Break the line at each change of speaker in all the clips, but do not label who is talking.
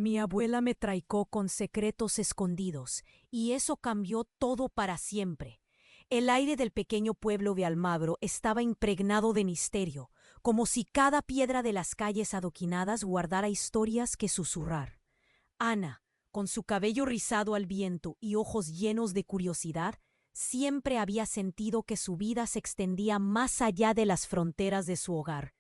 Mi abuela me traicó con secretos escondidos, y eso cambió todo para siempre. El aire del pequeño pueblo de Almagro estaba impregnado de misterio, como si cada piedra de las calles adoquinadas guardara historias que susurrar. Ana, con su cabello rizado al viento y ojos llenos de curiosidad, siempre había sentido que su vida se extendía más allá de las fronteras de su hogar.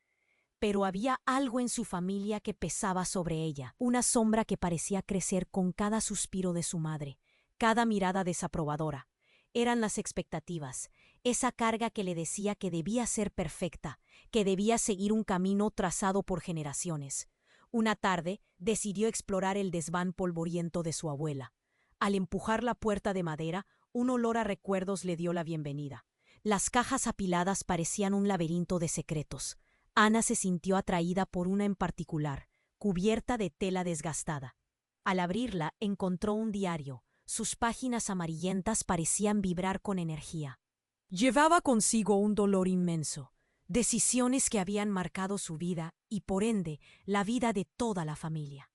Pero había algo en su familia que pesaba sobre ella, una sombra que parecía crecer con cada suspiro de su madre, cada mirada desaprobadora. Eran las expectativas, esa carga que le decía que debía ser perfecta, que debía seguir un camino trazado por generaciones. Una tarde decidió explorar el desván polvoriento de su abuela. Al empujar la puerta de madera, un olor a recuerdos le dio la bienvenida. Las cajas apiladas parecían un laberinto de secretos. Ana se sintió atraída por una en particular, cubierta de tela desgastada. Al abrirla, encontró un diario. Sus páginas amarillentas parecían vibrar con energía. Llevaba consigo un dolor inmenso, decisiones que habían marcado su vida y, por ende, la vida de toda la familia.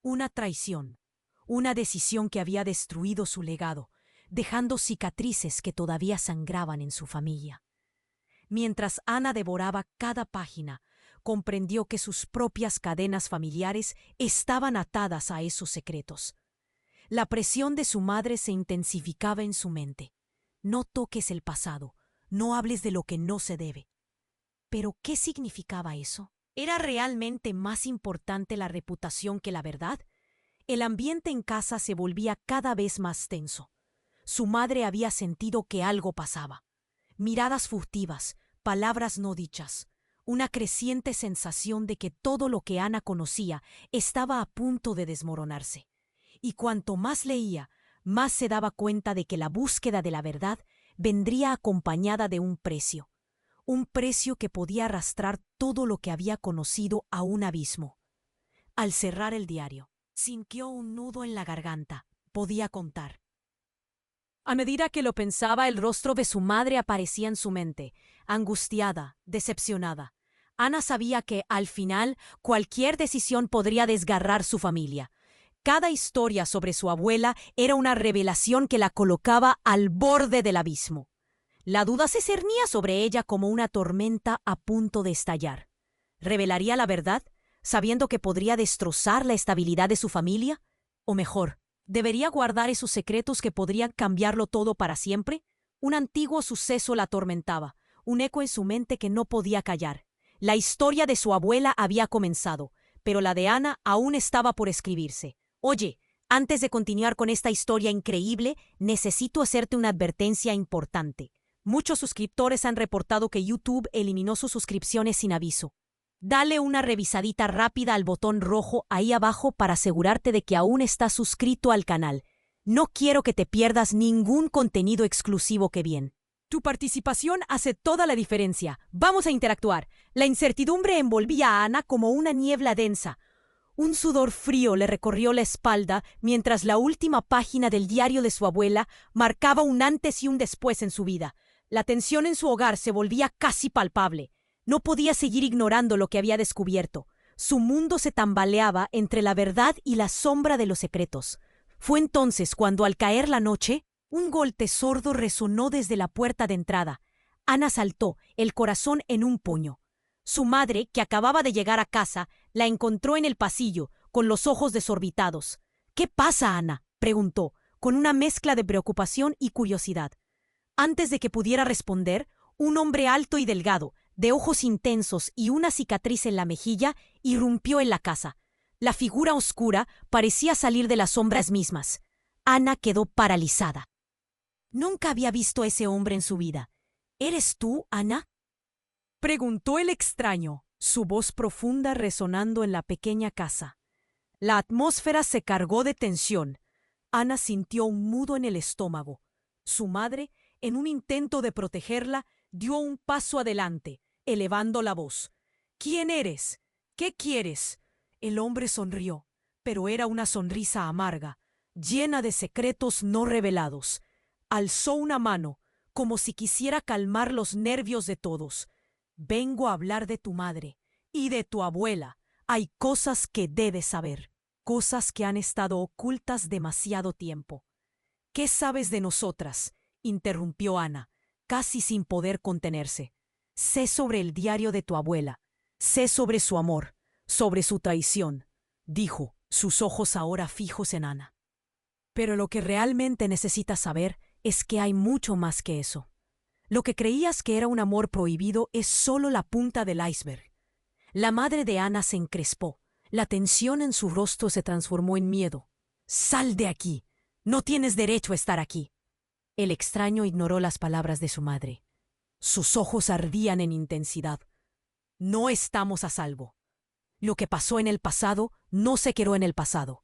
Una traición, una decisión que había destruido su legado, dejando cicatrices que todavía sangraban en su familia. Mientras Ana devoraba cada página, comprendió que sus propias cadenas familiares estaban atadas a esos secretos. La presión de su madre se intensificaba en su mente. No toques el pasado, no hables de lo que no se debe. ¿Pero qué significaba eso? ¿Era realmente más importante la reputación que la verdad? El ambiente en casa se volvía cada vez más tenso. Su madre había sentido que algo pasaba. Miradas furtivas, palabras no dichas, una creciente sensación de que todo lo que Ana conocía estaba a punto de desmoronarse. Y cuanto más leía, más se daba cuenta de que la búsqueda de la verdad vendría acompañada de un precio que podía arrastrar todo lo que había conocido a un abismo. Al cerrar el diario, sintió un nudo en la garganta. Podía contar. A medida que lo pensaba, el rostro de su madre aparecía en su mente, angustiada, decepcionada. Ana sabía que, al final, cualquier decisión podría desgarrar su familia. Cada historia sobre su abuela era una revelación que la colocaba al borde del abismo. La duda se cernía sobre ella como una tormenta a punto de estallar. ¿Revelaría la verdad, sabiendo que podría destrozar la estabilidad de su familia? O mejor, ¿debería guardar esos secretos que podrían cambiarlo todo para siempre? Un antiguo suceso la atormentaba, un eco en su mente que no podía callar. La historia de su abuela había comenzado, pero la de Ana aún estaba por escribirse. Oye, antes de continuar con esta historia increíble, necesito hacerte una advertencia importante. Muchos suscriptores han reportado que YouTube eliminó sus suscripciones sin aviso. Dale una revisadita rápida al botón rojo ahí abajo para asegurarte de que aún estás suscrito al canal. No quiero que te pierdas ningún contenido exclusivo que viene. Tu participación hace toda la diferencia. Vamos a interactuar. La incertidumbre envolvía a Ana como una niebla densa. Un sudor frío le recorrió la espalda mientras la última página del diario de su abuela marcaba un antes y un después en su vida. La tensión en su hogar se volvía casi palpable. No podía seguir ignorando lo que había descubierto. Su mundo se tambaleaba entre la verdad y la sombra de los secretos. Fue entonces cuando, al caer la noche, un golpe sordo resonó desde la puerta de entrada. Ana saltó, el corazón en un puño. Su madre, que acababa de llegar a casa, la encontró en el pasillo, con los ojos desorbitados. «¿Qué pasa, Ana?», preguntó, con una mezcla de preocupación y curiosidad. Antes de que pudiera responder, un hombre alto y delgado, de ojos intensos y una cicatriz en la mejilla, irrumpió en la casa. La figura oscura parecía salir de las sombras mismas. Ana quedó paralizada. Nunca había visto a ese hombre en su vida. «¿Eres tú, Ana?», preguntó el extraño, su voz profunda resonando en la pequeña casa. La atmósfera se cargó de tensión. Ana sintió un nudo en el estómago. Su madre, en un intento de protegerla, dio un paso adelante, elevando la voz. «¿Quién eres? ¿Qué quieres?». El hombre sonrió, pero era una sonrisa amarga, llena de secretos no revelados. Alzó una mano, como si quisiera calmar los nervios de todos. «Vengo a hablar de tu madre y de tu abuela. Hay cosas que debes saber». cosas que han estado ocultas demasiado tiempo. ¿Qué sabes de nosotras?, interrumpió Ana, casi sin poder contenerse. Sé sobre el diario de tu abuela. Sé sobre su amor, sobre su traición, dijo, sus ojos ahora fijos en Ana. Pero lo que realmente necesitas saber es que hay mucho más que eso. Lo que creías que era un amor prohibido es solo la punta del iceberg. La madre de Ana se encrespó. La tensión en su rostro se transformó en miedo. «¡Sal de aquí! No tienes derecho a estar aquí». El extraño ignoró las palabras de su madre. Sus ojos ardían en intensidad. «No estamos a salvo. Lo que pasó en el pasado no se quedó en el pasado.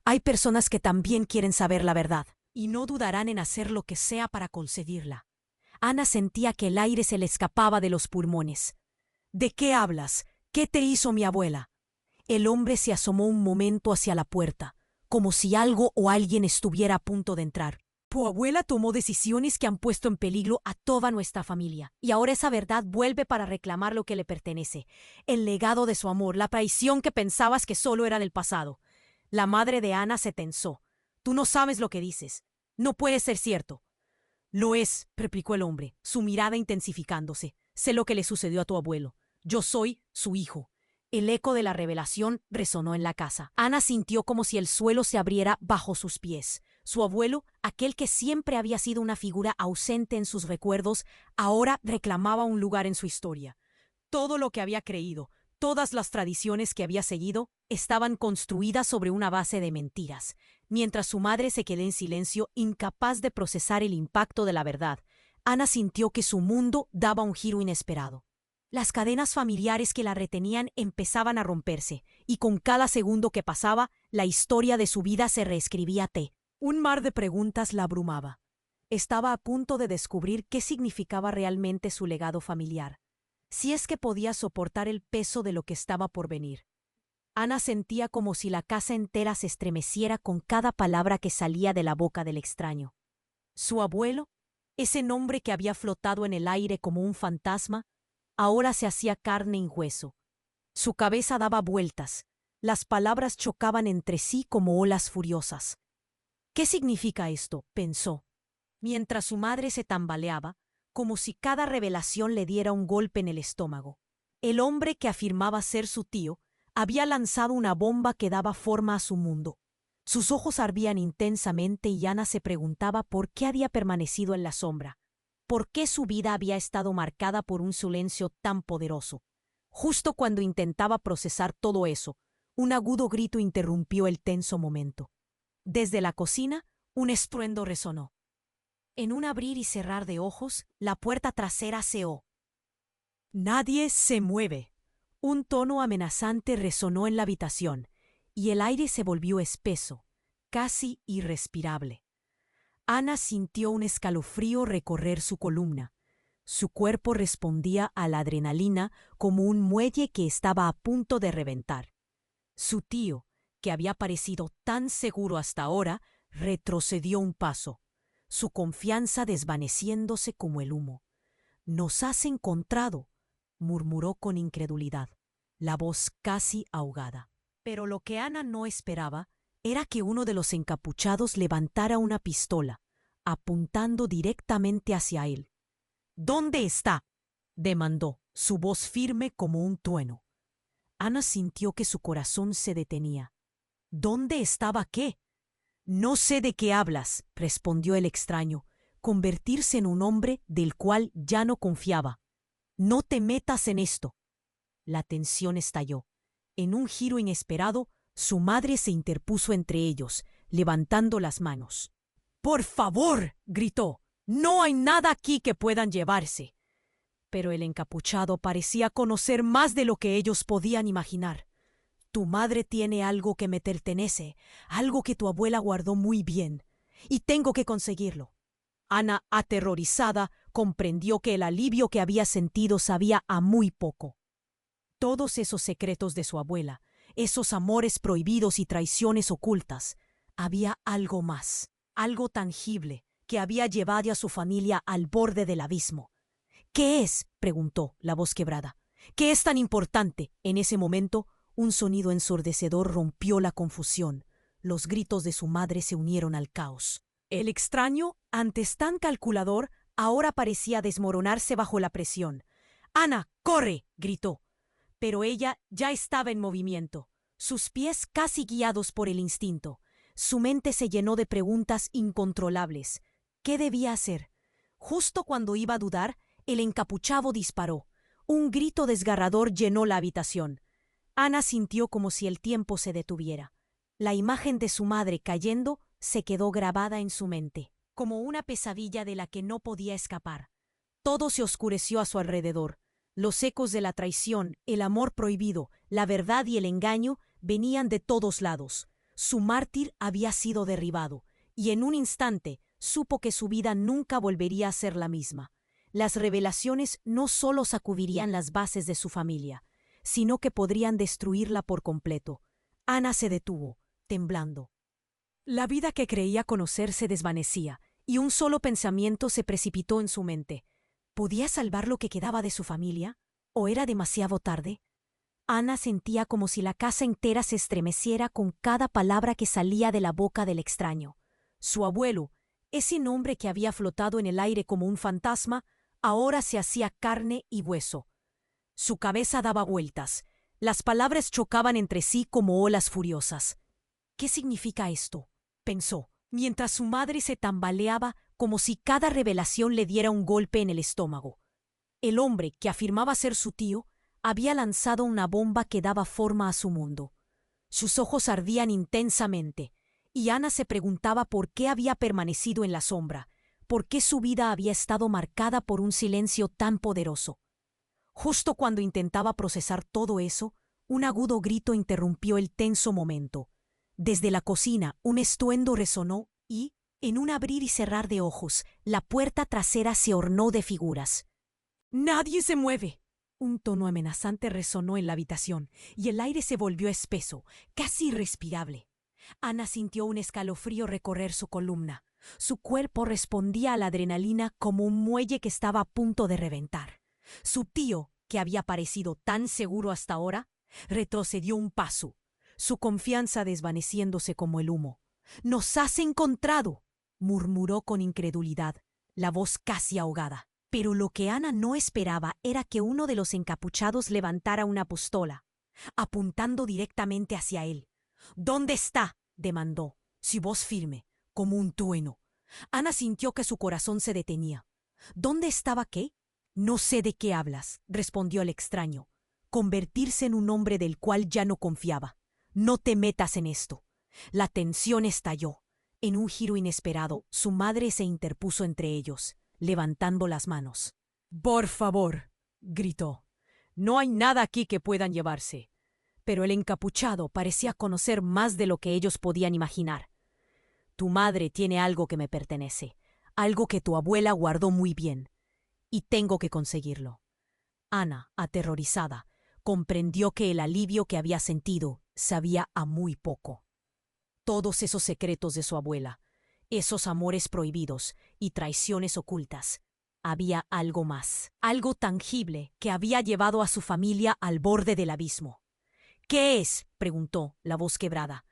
Hay personas que también quieren saber la verdad y no dudarán en hacer lo que sea para conseguirla». Ana sentía que el aire se le escapaba de los pulmones. «¿De qué hablas? ¿Qué te hizo mi abuela?». El hombre se asomó un momento hacia la puerta, como si algo o alguien estuviera a punto de entrar. «Tu abuela tomó decisiones que han puesto en peligro a toda nuestra familia, y ahora esa verdad vuelve para reclamar lo que le pertenece, el legado de su amor, la traición que pensabas que solo era del pasado». La madre de Ana se tensó. «Tú no sabes lo que dices. No puede ser cierto». «Lo es», replicó el hombre, su mirada intensificándose. «Sé lo que le sucedió a tu abuelo. Yo soy su hijo». El eco de la revelación resonó en la casa. Ana sintió como si el suelo se abriera bajo sus pies. Su abuelo, aquel que siempre había sido una figura ausente en sus recuerdos, ahora reclamaba un lugar en su historia. Todo lo que había creído, todas las tradiciones que había seguido, estaban construidas sobre una base de mentiras. Mientras su madre se quedó en silencio, incapaz de procesar el impacto de la verdad, Ana sintió que su mundo daba un giro inesperado. Las cadenas familiares que la retenían empezaban a romperse, y con cada segundo que pasaba, la historia de su vida se reescribía. Un mar de preguntas la abrumaba. Estaba a punto de descubrir qué significaba realmente su legado familiar, si es que podía soportar el peso de lo que estaba por venir. Ana sentía como si la casa entera se estremeciera con cada palabra que salía de la boca del extraño. Su abuelo, ese nombre que había flotado en el aire como un fantasma, ahora se hacía carne y hueso. Su cabeza daba vueltas. Las palabras chocaban entre sí como olas furiosas. «¿Qué significa esto?», pensó, mientras su madre se tambaleaba, como si cada revelación le diera un golpe en el estómago. El hombre que afirmaba ser su tío había lanzado una bomba que daba forma a su mundo. Sus ojos ardían intensamente y Ana se preguntaba por qué había permanecido en la sombra. ¿Por qué su vida había estado marcada por un silencio tan poderoso? Justo cuando intentaba procesar todo eso, un agudo grito interrumpió el tenso momento. Desde la cocina, un estruendo resonó. En un abrir y cerrar de ojos, la puerta trasera ceó. «Nadie se mueve». Un tono amenazante resonó en la habitación, y el aire se volvió espeso, casi irrespirable. Ana sintió un escalofrío recorrer su columna. Su cuerpo respondía a la adrenalina como un muelle que estaba a punto de reventar. Su tío, que había parecido tan seguro hasta ahora, retrocedió un paso, su confianza desvaneciéndose como el humo. «Nos has encontrado», murmuró con incredulidad, la voz casi ahogada. Pero lo que Ana no esperaba era que uno de los encapuchados levantara una pistola, apuntando directamente hacia él. «¿Dónde está?», demandó, su voz firme como un trueno. Ana sintió que su corazón se detenía. ¿Dónde estaba qué? «No sé de qué hablas», respondió el extraño, convertirse en un hombre del cual ya no confiaba. «No te metas en esto». La tensión estalló. En un giro inesperado, su madre se interpuso entre ellos, levantando las manos. «¡Por favor!», gritó. «No hay nada aquí que puedan llevarse». Pero el encapuchado parecía conocer más de lo que ellos podían imaginar. «Tu madre tiene algo que me pertenece, algo que tu abuela guardó muy bien, y tengo que conseguirlo». Ana, aterrorizada, comprendió que el alivio que había sentido sabía a muy poco. Todos esos secretos de su abuela, esos amores prohibidos y traiciones ocultas, había algo más, algo tangible, que había llevado a su familia al borde del abismo. «¿Qué es?», preguntó, la voz quebrada. «¿Qué es tan importante?». En ese momento, un sonido ensordecedor rompió la confusión. Los gritos de su madre se unieron al caos. El extraño, antes tan calculador, ahora parecía desmoronarse bajo la presión. «¡Ana, corre!», gritó. Pero ella ya estaba en movimiento, sus pies casi guiados por el instinto. Su mente se llenó de preguntas incontrolables. ¿Qué debía hacer? Justo cuando iba a dudar, el encapuchado disparó. Un grito desgarrador llenó la habitación. Ana sintió como si el tiempo se detuviera. La imagen de su madre cayendo se quedó grabada en su mente, como una pesadilla de la que no podía escapar. Todo se oscureció a su alrededor. Los ecos de la traición, el amor prohibido, la verdad y el engaño venían de todos lados. Su mártir había sido derribado, y en un instante supo que su vida nunca volvería a ser la misma. Las revelaciones no solo sacudirían las bases de su familia, sino que podrían destruirla por completo. Ana se detuvo, temblando. La vida que creía conocer se desvanecía, y un solo pensamiento se precipitó en su mente. ¿Podía salvar lo que quedaba de su familia? ¿O era demasiado tarde? Ana sentía como si la casa entera se estremeciera con cada palabra que salía de la boca del extraño. Su abuelo, ese nombre que había flotado en el aire como un fantasma, ahora se hacía carne y hueso. Su cabeza daba vueltas. Las palabras chocaban entre sí como olas furiosas. «¿Qué significa esto?», pensó, mientras su madre se tambaleaba como si cada revelación le diera un golpe en el estómago. El hombre, que afirmaba ser su tío, había lanzado una bomba que daba forma a su mundo. Sus ojos ardían intensamente, y Ana se preguntaba por qué había permanecido en la sombra, por qué su vida había estado marcada por un silencio tan poderoso. Justo cuando intentaba procesar todo eso, un agudo grito interrumpió el tenso momento. Desde la cocina, un estruendo resonó y, en un abrir y cerrar de ojos, la puerta trasera se ornó de figuras. «¡Nadie se mueve!». Un tono amenazante resonó en la habitación, y el aire se volvió espeso, casi irrespirable. Ana sintió un escalofrío recorrer su columna. Su cuerpo respondía a la adrenalina como un muelle que estaba a punto de reventar. Su tío, que había parecido tan seguro hasta ahora, retrocedió un paso, su confianza desvaneciéndose como el humo. «¡Nos has encontrado!», murmuró con incredulidad, la voz casi ahogada. Pero lo que Ana no esperaba era que uno de los encapuchados levantara una pistola, apuntando directamente hacia él. «¿Dónde está?», demandó, su voz firme, como un trueno. Ana sintió que su corazón se detenía. «¿Dónde estaba qué?». «No sé de qué hablas», respondió el extraño. Convertirse en un hombre del cual ya no confiaba. «No te metas en esto». La tensión estalló. En un giro inesperado, su madre se interpuso entre ellos, levantando las manos. «Por favor», gritó. «No hay nada aquí que puedan llevarse». Pero el encapuchado parecía conocer más de lo que ellos podían imaginar. «Tu madre tiene algo que me pertenece, algo que tu abuela guardó muy bien, y tengo que conseguirlo». Ana, aterrorizada, comprendió que el alivio que había sentido sabía a muy poco. Todos esos secretos de su abuela, esos amores prohibidos y traiciones ocultas. Había algo más, algo tangible que había llevado a su familia al borde del abismo. «¿Qué es?», preguntó, la voz quebrada.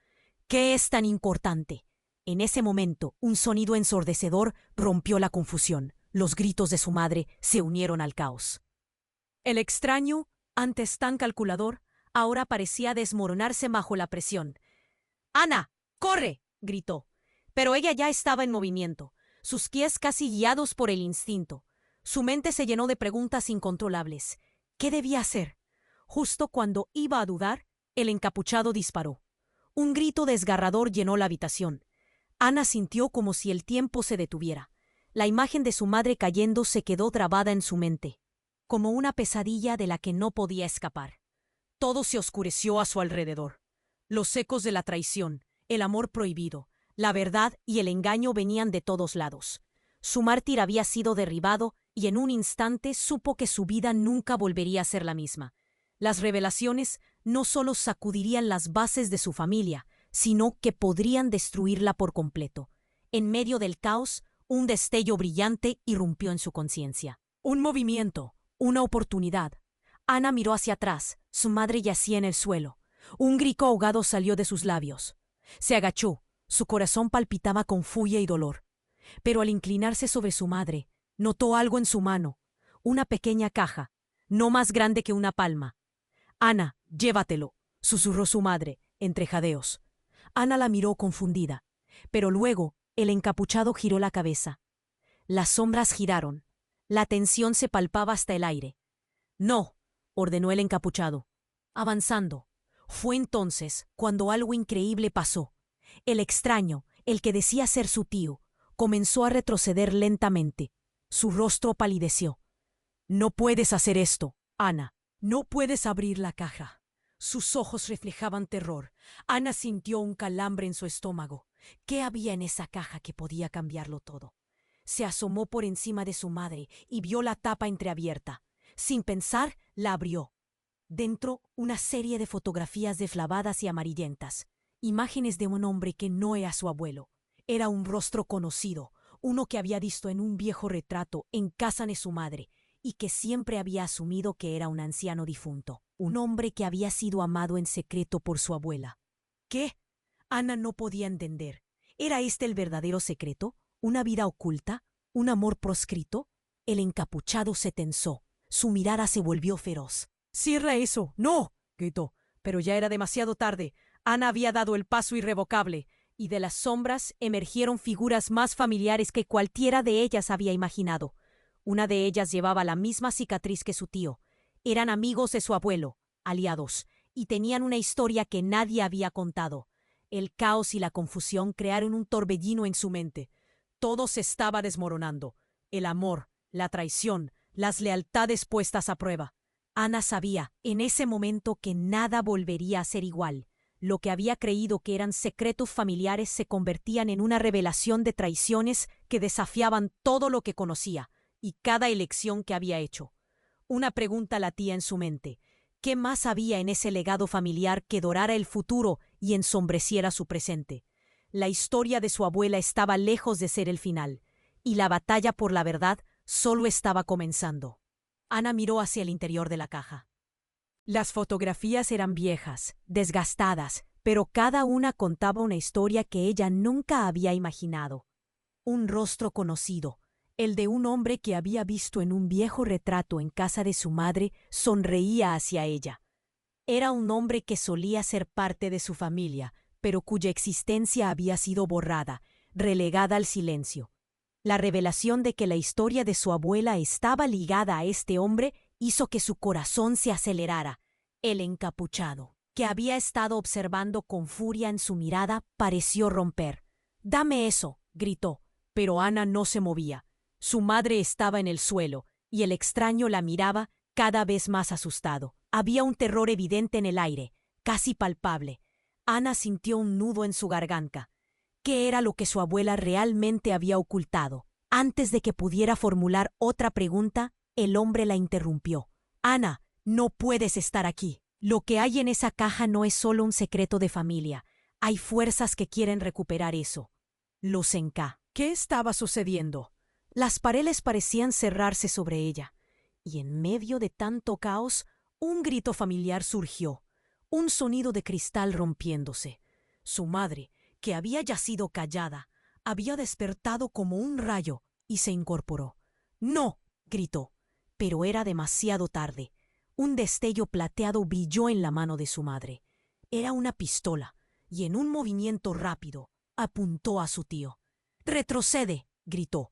«¿Qué es tan importante?». En ese momento, un sonido ensordecedor rompió la confusión. Los gritos de su madre se unieron al caos. El extraño, antes tan calculador, ahora parecía desmoronarse bajo la presión. «¡Ana, corre!», gritó. Pero ella ya estaba en movimiento, sus pies casi guiados por el instinto. Su mente se llenó de preguntas incontrolables. ¿Qué debía hacer? Justo cuando iba a dudar, el encapuchado disparó. Un grito desgarrador llenó la habitación. Ana sintió como si el tiempo se detuviera. La imagen de su madre cayendo se quedó grabada en su mente, como una pesadilla de la que no podía escapar. Todo se oscureció a su alrededor. Los ecos de la traición, el amor prohibido, la verdad y el engaño venían de todos lados. Su mártir había sido derribado y en un instante supo que su vida nunca volvería a ser la misma. Las revelaciones no solo sacudirían las bases de su familia, sino que podrían destruirla por completo. En medio del caos, un destello brillante irrumpió en su conciencia. Un movimiento, una oportunidad. Ana miró hacia atrás. Su madre yacía en el suelo. Un grito ahogado salió de sus labios. Se agachó. Su corazón palpitaba con furia y dolor. Pero al inclinarse sobre su madre, notó algo en su mano. Una pequeña caja, no más grande que una palma. «Ana, llévatelo», susurró su madre, entre jadeos. Ana la miró confundida, pero luego el encapuchado giró la cabeza. Las sombras giraron. La tensión se palpaba hasta el aire. «No», ordenó el encapuchado, avanzando. Fue entonces cuando algo increíble pasó. El extraño, el que decía ser su tío, comenzó a retroceder lentamente. Su rostro palideció. «No puedes hacer esto, Ana. No puedes abrir la caja». Sus ojos reflejaban terror. Ana sintió un calambre en su estómago. ¿Qué había en esa caja que podía cambiarlo todo? Se asomó por encima de su madre y vio la tapa entreabierta. Sin pensar, la abrió. Dentro, una serie de fotografías desflavadas y amarillentas. Imágenes de un hombre que no era su abuelo. Era un rostro conocido, uno que había visto en un viejo retrato en casa de su madre y que siempre había asumido que era un anciano difunto. Un hombre que había sido amado en secreto por su abuela. ¿Qué? Ana no podía entender. ¿Era este el verdadero secreto? ¿Una vida oculta? ¿Un amor proscrito? El encapuchado se tensó. Su mirada se volvió feroz. «¡Cierra eso! ¡No!», gritó. Pero ya era demasiado tarde. Ana había dado el paso irrevocable, y de las sombras emergieron figuras más familiares que cualquiera de ellas había imaginado. Una de ellas llevaba la misma cicatriz que su tío. Eran amigos de su abuelo, aliados, y tenían una historia que nadie había contado. El caos y la confusión crearon un torbellino en su mente. Todo se estaba desmoronando. El amor, la traición, las lealtades puestas a prueba. Ana sabía, en ese momento, que nada volvería a ser igual. Lo que había creído que eran secretos familiares se convertían en una revelación de traiciones que desafiaban todo lo que conocía y cada elección que había hecho. Una pregunta latía en su mente. ¿Qué más había en ese legado familiar que dorara el futuro y ensombreciera su presente? La historia de su abuela estaba lejos de ser el final, y la batalla por la verdad solo estaba comenzando. Ana miró hacia el interior de la caja. Las fotografías eran viejas, desgastadas, pero cada una contaba una historia que ella nunca había imaginado. Un rostro conocido, el de un hombre que había visto en un viejo retrato en casa de su madre, sonreía hacia ella. Era un hombre que solía ser parte de su familia, pero cuya existencia había sido borrada, relegada al silencio. La revelación de que la historia de su abuela estaba ligada a este hombre hizo que su corazón se acelerara. El encapuchado, que había estado observando con furia en su mirada, pareció romper. «¡Dame eso!», gritó, pero Ana no se movía. Su madre estaba en el suelo, y el extraño la miraba cada vez más asustado. Había un terror evidente en el aire, casi palpable. Ana sintió un nudo en su garganta. ¿Qué era lo que su abuela realmente había ocultado? Antes de que pudiera formular otra pregunta, el hombre la interrumpió. «Ana, no puedes estar aquí. Lo que hay en esa caja no es solo un secreto de familia. Hay fuerzas que quieren recuperar eso». Los Enca. ¿Qué estaba sucediendo? Las paredes parecían cerrarse sobre ella, y en medio de tanto caos, un grito familiar surgió, un sonido de cristal rompiéndose. Su madre, que había yacido callada, había despertado como un rayo y se incorporó. «¡No!», gritó, pero era demasiado tarde. Un destello plateado brilló en la mano de su madre. Era una pistola, y en un movimiento rápido apuntó a su tío. «¡Retrocede!», gritó.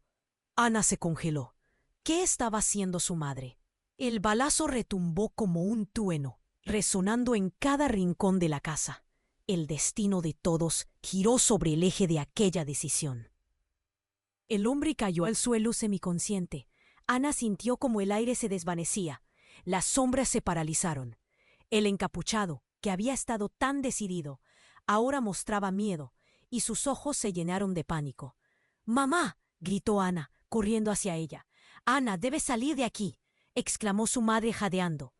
Ana se congeló. ¿Qué estaba haciendo su madre? El balazo retumbó como un trueno, resonando en cada rincón de la casa. El destino de todos giró sobre el eje de aquella decisión. El hombre cayó al suelo semiconsciente. Ana sintió como el aire se desvanecía. Las sombras se paralizaron. El encapuchado, que había estado tan decidido, ahora mostraba miedo, y sus ojos se llenaron de pánico. «¡Mamá!», gritó Ana, corriendo hacia ella. «Ana, debes salir de aquí», exclamó su madre jadeando.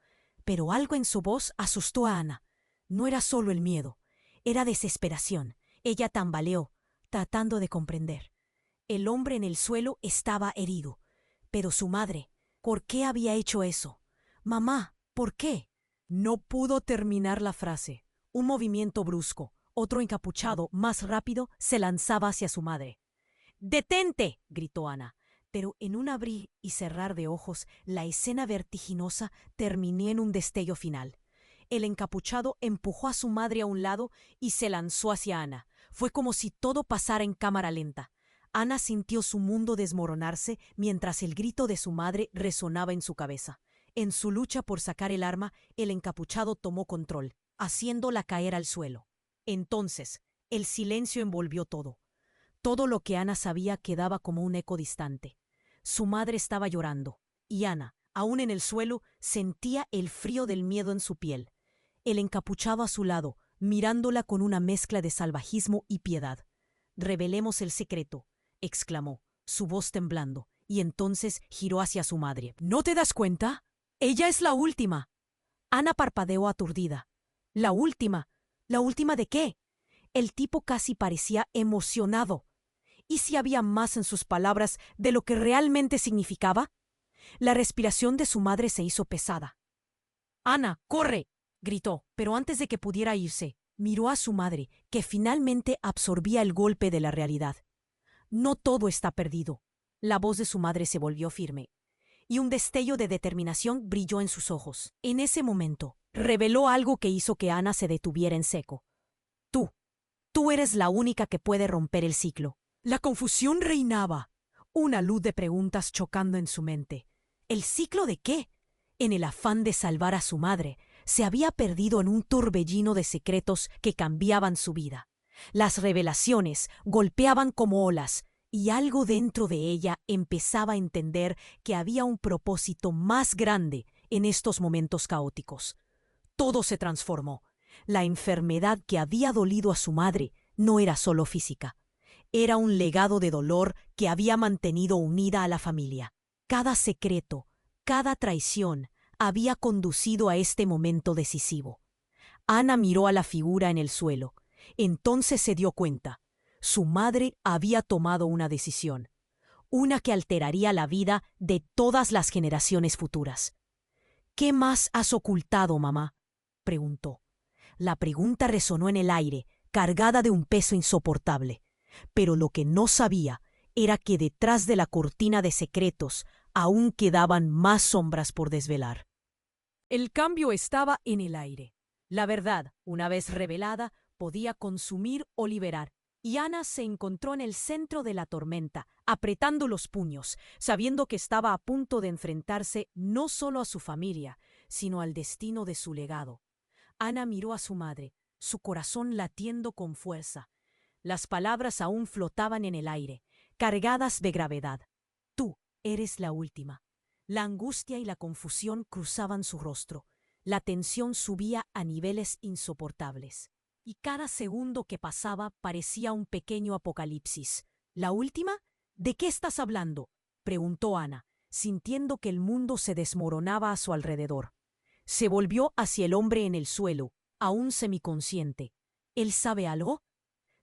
Pero algo en su voz asustó a Ana. No era solo el miedo, era desesperación. Ella tambaleó, tratando de comprender. El hombre en el suelo estaba herido. Pero su madre, ¿por qué había hecho eso? «Mamá, ¿por qué?». No pudo terminar la frase. Un movimiento brusco. Otro encapuchado, más rápido, se lanzaba hacia su madre. ¡Detente!, gritó Ana. Pero en un abrir y cerrar de ojos, la escena vertiginosa terminó en un destello final. El encapuchado empujó a su madre a un lado y se lanzó hacia Ana. Fue como si todo pasara en cámara lenta. Ana sintió su mundo desmoronarse mientras el grito de su madre resonaba en su cabeza. En su lucha por sacar el arma, el encapuchado tomó control, haciéndola caer al suelo. Entonces, el silencio envolvió todo. Todo lo que Ana sabía quedaba como un eco distante. Su madre estaba llorando, y Ana, aún en el suelo, sentía el frío del miedo en su piel. El encapuchado a su lado, mirándola con una mezcla de salvajismo y piedad. «Revelemos el secreto», exclamó, su voz temblando, y entonces giró hacia su madre. «¿No te das cuenta? Ella es la última». Ana parpadeó aturdida. «¿La última? ¿La última de qué?». El tipo casi parecía emocionado. ¿Y si había más en sus palabras de lo que realmente significaba? La respiración de su madre se hizo pesada. «Ana, corre», gritó, pero antes de que pudiera irse, miró a su madre, que finalmente absorbía el golpe de la realidad. «No todo está perdido». La voz de su madre se volvió firme, y un destello de determinación brilló en sus ojos. En ese momento, reveló algo que hizo que Ana se detuviera en seco. Tú eres la única que puede romper el ciclo». La confusión reinaba, una luz de preguntas chocando en su mente. ¿El ciclo de qué? En el afán de salvar a su madre, se había perdido en un torbellino de secretos que cambiaban su vida. Las revelaciones golpeaban como olas, y algo dentro de ella empezaba a entender que había un propósito más grande en estos momentos caóticos. Todo se transformó. La enfermedad que había dolido a su madre no era solo física. Era un legado de dolor que había mantenido unida a la familia. Cada secreto, cada traición, había conducido a este momento decisivo. Ana miró a la figura en el suelo. Entonces se dio cuenta. Su madre había tomado una decisión. Una que alteraría la vida de todas las generaciones futuras. «¿Qué más has ocultado, mamá?», preguntó. La pregunta resonó en el aire, cargada de un peso insoportable. Pero lo que no sabía era que detrás de la cortina de secretos aún quedaban más sombras por desvelar. El cambio estaba en el aire. La verdad, una vez revelada, podía consumir o liberar. Y Ana se encontró en el centro de la tormenta, apretando los puños, sabiendo que estaba a punto de enfrentarse no solo a su familia, sino al destino de su legado. Ana miró a su madre, su corazón latiendo con fuerza. Las palabras aún flotaban en el aire, cargadas de gravedad. «Tú eres la última». La angustia y la confusión cruzaban su rostro. La tensión subía a niveles insoportables. Y cada segundo que pasaba parecía un pequeño apocalipsis. «¿La última? ¿De qué estás hablando?», preguntó Ana, sintiendo que el mundo se desmoronaba a su alrededor. Se volvió hacia el hombre en el suelo, aún semiconsciente. «¿Él sabe algo?».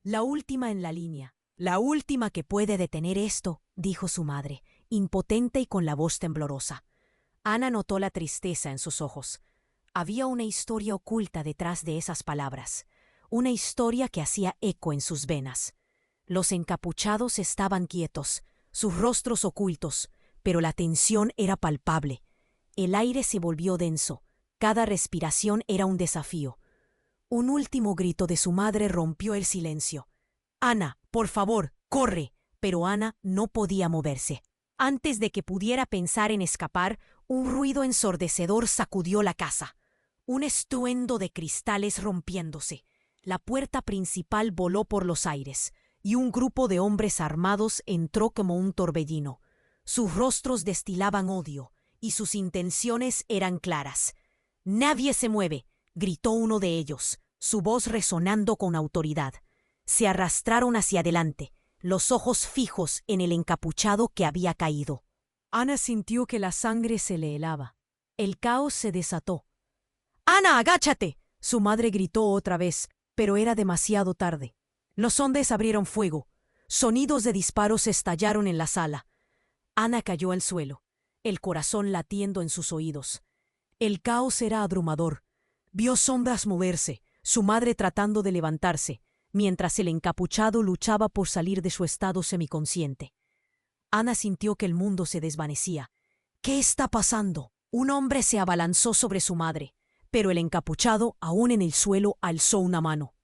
«La última en la línea, la última que puede detener esto», dijo su madre, impotente y con la voz temblorosa. Ana notó la tristeza en sus ojos. Había una historia oculta detrás de esas palabras, una historia que hacía eco en sus venas. Los encapuchados estaban quietos, sus rostros ocultos, pero la tensión era palpable. El aire se volvió denso, cada respiración era un desafío. Un último grito de su madre rompió el silencio. «Ana, por favor, corre». Pero Ana no podía moverse. Antes de que pudiera pensar en escapar, un ruido ensordecedor sacudió la casa. Un estruendo de cristales rompiéndose. La puerta principal voló por los aires, y un grupo de hombres armados entró como un torbellino. Sus rostros destilaban odio, y sus intenciones eran claras. «Nadie se mueve», gritó uno de ellos, su voz resonando con autoridad. Se arrastraron hacia adelante, los ojos fijos en el encapuchado que había caído. Ana sintió que la sangre se le helaba. El caos se desató. «¡Ana, agáchate!», su madre gritó otra vez, pero era demasiado tarde. Los hombres abrieron fuego. Sonidos de disparos estallaron en la sala. Ana cayó al suelo, el corazón latiendo en sus oídos. El caos era abrumador. Vio sombras moverse, su madre tratando de levantarse, mientras el encapuchado luchaba por salir de su estado semiconsciente. Ana sintió que el mundo se desvanecía. ¿Qué está pasando? Un hombre se abalanzó sobre su madre, pero el encapuchado, aún en el suelo, alzó una mano.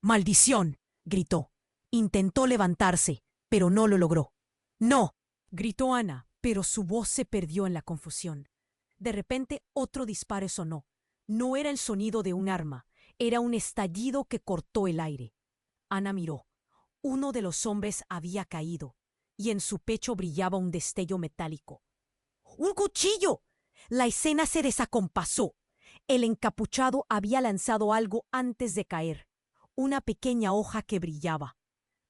¡Maldición!, gritó. Intentó levantarse, pero no lo logró. ¡No!, gritó Ana, pero su voz se perdió en la confusión. De repente otro disparo sonó. No era el sonido de un arma, era un estallido que cortó el aire. Ana miró. Uno de los hombres había caído, y en su pecho brillaba un destello metálico. ¡Un cuchillo! La escena se desacompasó. El encapuchado había lanzado algo antes de caer, una pequeña hoja que brillaba.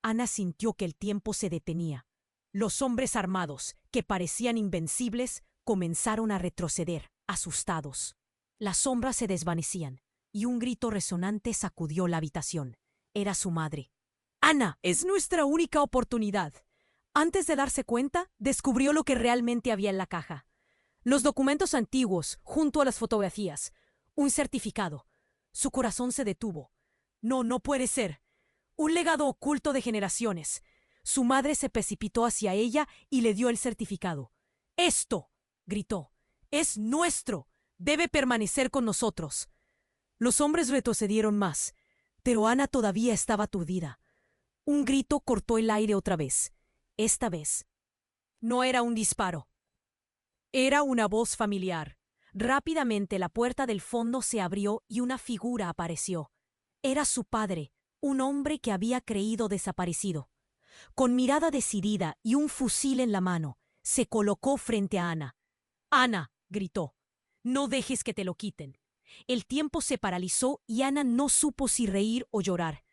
Ana sintió que el tiempo se detenía. Los hombres armados, que parecían invencibles, comenzaron a retroceder, asustados. Las sombras se desvanecían, y un grito resonante sacudió la habitación. Era su madre. ¡Ana, es nuestra única oportunidad! Antes de darse cuenta, descubrió lo que realmente había en la caja. Los documentos antiguos, junto a las fotografías. Un certificado. Su corazón se detuvo. No, no puede ser. Un legado oculto de generaciones. Su madre se precipitó hacia ella y le dio el certificado. ¡Esto!, gritó. ¡Es nuestro! Debe permanecer con nosotros. Los hombres retrocedieron más, pero Ana todavía estaba aturdida. Un grito cortó el aire otra vez. Esta vez no era un disparo. Era una voz familiar. Rápidamente la puerta del fondo se abrió y una figura apareció. Era su padre, un hombre que había creído desaparecido. Con mirada decidida y un fusil en la mano, se colocó frente a Ana. «Ana», gritó, «no dejes que te lo quiten». El tiempo se paralizó y Ana no supo si reír o llorar.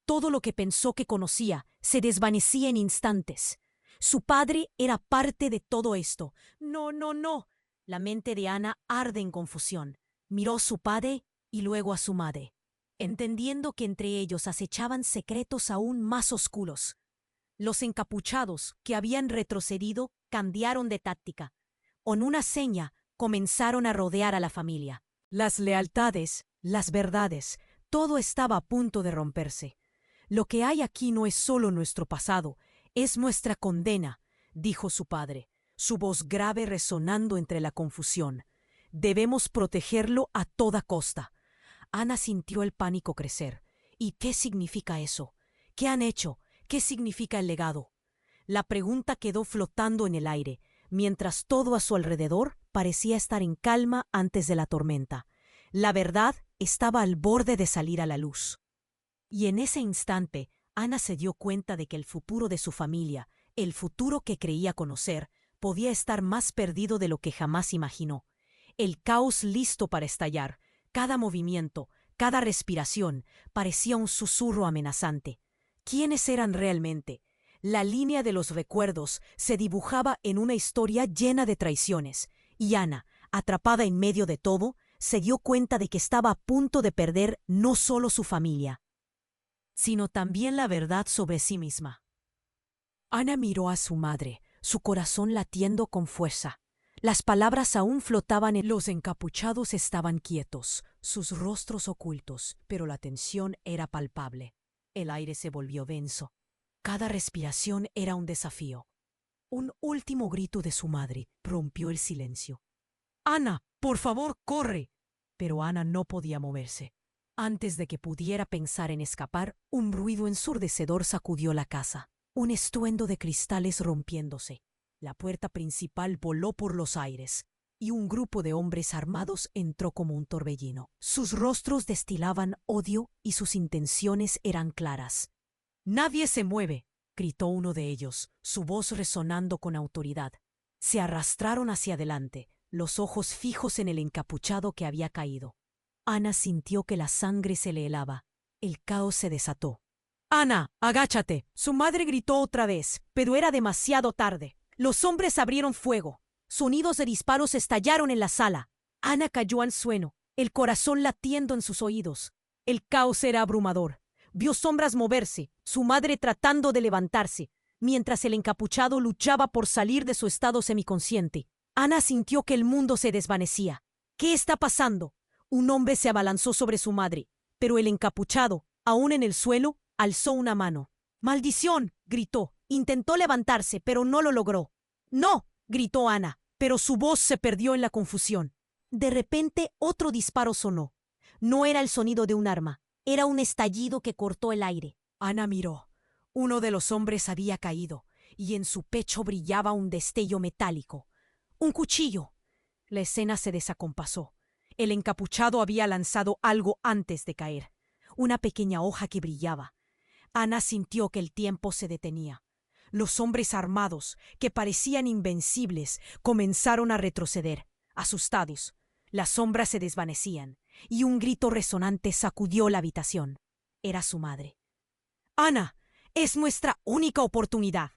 Todo lo que pensó que conocía se desvanecía en instantes. Su padre era parte de todo esto. «No, no, no». La mente de Ana arde en confusión. Miró a su padre y luego a su madre, entendiendo que entre ellos acechaban secretos aún más oscuros. Los encapuchados, que habían retrocedido, cambiaron de táctica. Con una seña, comenzaron a rodear a la familia. Las lealtades, las verdades, todo estaba a punto de romperse. «Lo que hay aquí no es solo nuestro pasado, es nuestra condena», dijo su padre, su voz grave resonando entre la confusión. «Debemos protegerlo a toda costa». Ana sintió el pánico crecer. ¿Y qué significa eso? ¿Qué han hecho? ¿Qué significa el legado? La pregunta quedó flotando en el aire, mientras todo a su alrededor parecía estar en calma antes de la tormenta. La verdad estaba al borde de salir a la luz. Y en ese instante, Ana se dio cuenta de que el futuro de su familia, el futuro que creía conocer, podía estar más perdido de lo que jamás imaginó. El caos listo para estallar, cada movimiento, cada respiración, parecía un susurro amenazante. ¿Quiénes eran realmente? La línea de los recuerdos se dibujaba en una historia llena de traiciones, y Ana, atrapada en medio de todo, se dio cuenta de que estaba a punto de perder no solo su familia, sino también la verdad sobre sí misma. Ana miró a su madre, su corazón latiendo con fuerza. Las palabras aún flotaban los encapuchados estaban quietos, sus rostros ocultos, pero la tensión era palpable. El aire se volvió denso. Cada respiración era un desafío. Un último grito de su madre rompió el silencio. «Ana, por favor, corre». Pero Ana no podía moverse. Antes de que pudiera pensar en escapar, un ruido ensordecedor sacudió la casa. Un estruendo de cristales rompiéndose. La puerta principal voló por los aires, y un grupo de hombres armados entró como un torbellino. Sus rostros destilaban odio y sus intenciones eran claras. «¡Nadie se mueve!», gritó uno de ellos, su voz resonando con autoridad. Se arrastraron hacia adelante, los ojos fijos en el encapuchado que había caído. Ana sintió que la sangre se le helaba. El caos se desató. «Ana, agáchate», su madre gritó otra vez, pero era demasiado tarde. Los hombres abrieron fuego. Sonidos de disparos estallaron en la sala. Ana cayó al suelo, el corazón latiendo en sus oídos. El caos era abrumador. Vio sombras moverse, su madre tratando de levantarse, mientras el encapuchado luchaba por salir de su estado semiconsciente. Ana sintió que el mundo se desvanecía. ¿Qué está pasando? Un hombre se abalanzó sobre su madre. pero el encapuchado, aún en el suelo, alzó una mano. ¡Maldición!, gritó. Intentó levantarse, pero no lo logró. ¡No!, gritó Ana, pero su voz se perdió en la confusión. De repente otro disparo sonó. No era el sonido de un arma, era un estallido que cortó el aire. Ana miró. Uno de los hombres había caído, y en su pecho brillaba un destello metálico. ¡Un cuchillo! La escena se desacompasó. El encapuchado había lanzado algo antes de caer. Una pequeña hoja que brillaba. Ana sintió que el tiempo se detenía. Los hombres armados, que parecían invencibles, comenzaron a retroceder, asustados. Las sombras se desvanecían, y un grito resonante sacudió la habitación. Era su madre. «Ana, es nuestra única oportunidad».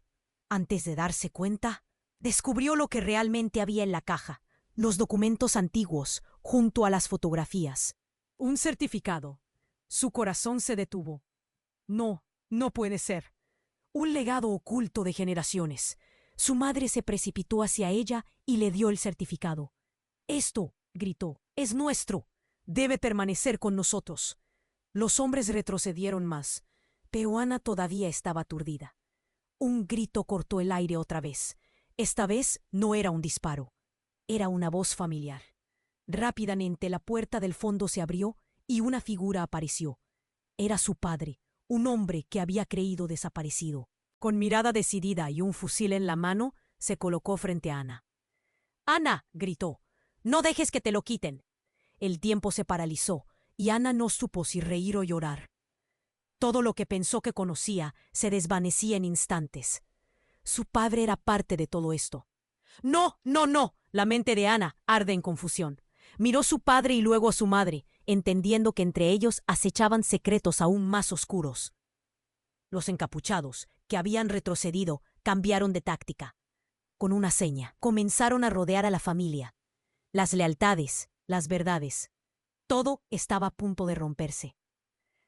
Antes de darse cuenta, descubrió lo que realmente había en la caja. Los documentos antiguos, junto a las fotografías. Un certificado. Su corazón se detuvo. No, no puede ser. Un legado oculto de generaciones. Su madre se precipitó hacia ella y le dio el certificado. «Esto», gritó, «es nuestro. Debe permanecer con nosotros». Los hombres retrocedieron más, pero Ana todavía estaba aturdida. Un grito cortó el aire otra vez. Esta vez no era un disparo. Era una voz familiar. Rápidamente la puerta del fondo se abrió y una figura apareció. Era su padre, un hombre que había creído desaparecido. Con mirada decidida y un fusil en la mano, se colocó frente a Ana. «Ana», gritó, «no dejes que te lo quiten». El tiempo se paralizó y Ana no supo si reír o llorar. Todo lo que pensó que conocía se desvanecía en instantes. Su padre era parte de todo esto. «No, no, no». La mente de Ana arde en confusión. Miró a su padre y luego a su madre, entendiendo que entre ellos acechaban secretos aún más oscuros. Los encapuchados, que habían retrocedido, cambiaron de táctica. Con una seña, comenzaron a rodear a la familia. Las lealtades, las verdades. Todo estaba a punto de romperse.